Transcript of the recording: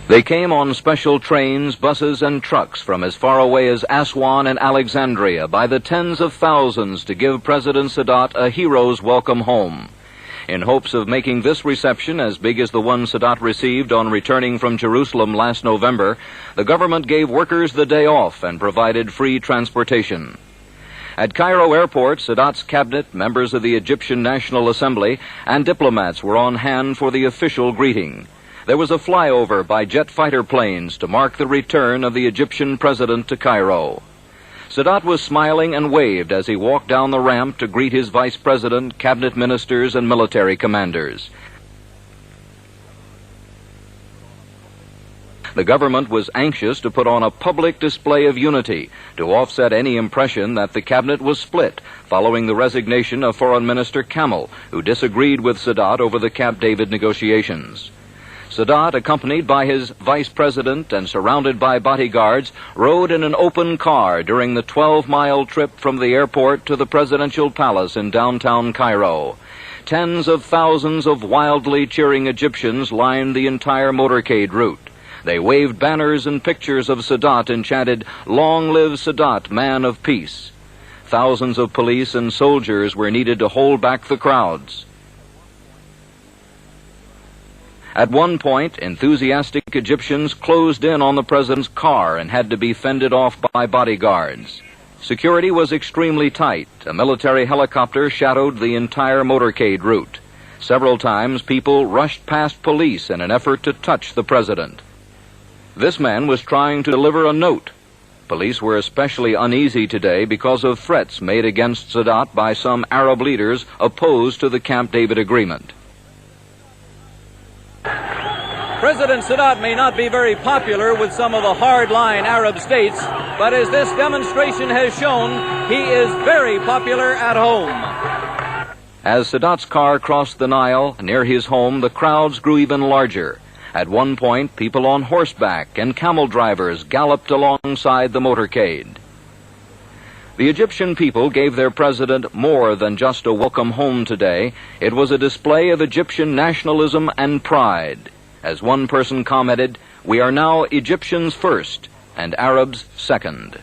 They came on special trains, buses, and trucks from as far away as Aswan and Alexandria by the tens of thousands to give President Sadat a hero's welcome home. In hopes of making this reception as big as the one Sadat received on returning from Jerusalem last November, the government gave workers the day off and provided free transportation. At Cairo airport, Sadat's cabinet, members of the Egyptian National Assembly, and diplomats were on hand for the official greeting. There was a flyover by jet fighter planes to mark the return of the Egyptian president to Cairo. Sadat was smiling and waved as he walked down the ramp to greet his vice president, cabinet ministers, and military commanders. The government was anxious to put on a public display of unity to offset any impression that the cabinet was split following the resignation of Foreign Minister Kamel, who disagreed with Sadat over the Camp David negotiations. Sadat, accompanied by his vice president and surrounded by bodyguards, rode in an open car during the 12-mile trip from the airport to the presidential palace in downtown Cairo. Tens of thousands of wildly cheering Egyptians lined the entire motorcade route. They waved banners and pictures of Sadat and chanted, "Long live Sadat, man of peace." Thousands of police and soldiers were needed to hold back the crowds. At one point, enthusiastic Egyptians closed in on the president's car and had to be fended off by bodyguards. Security was extremely tight. A military helicopter shadowed the entire motorcade route. Several times, people rushed past police in an effort to touch the president. This man was trying to deliver a note. Police were especially uneasy today because of threats made against Sadat by some Arab leaders opposed to the Camp David agreement. President Sadat may not be very popular with some of the hard-line Arab states, but as this demonstration has shown, he is very popular at home. As Sadat's car crossed the Nile near his home, the crowds grew even larger. At one point, people on horseback and camel drivers galloped alongside the motorcade. The Egyptian people gave their president more than just a welcome home today. It was a display of Egyptian nationalism and pride. As one person commented, "We are now Egyptians first and Arabs second."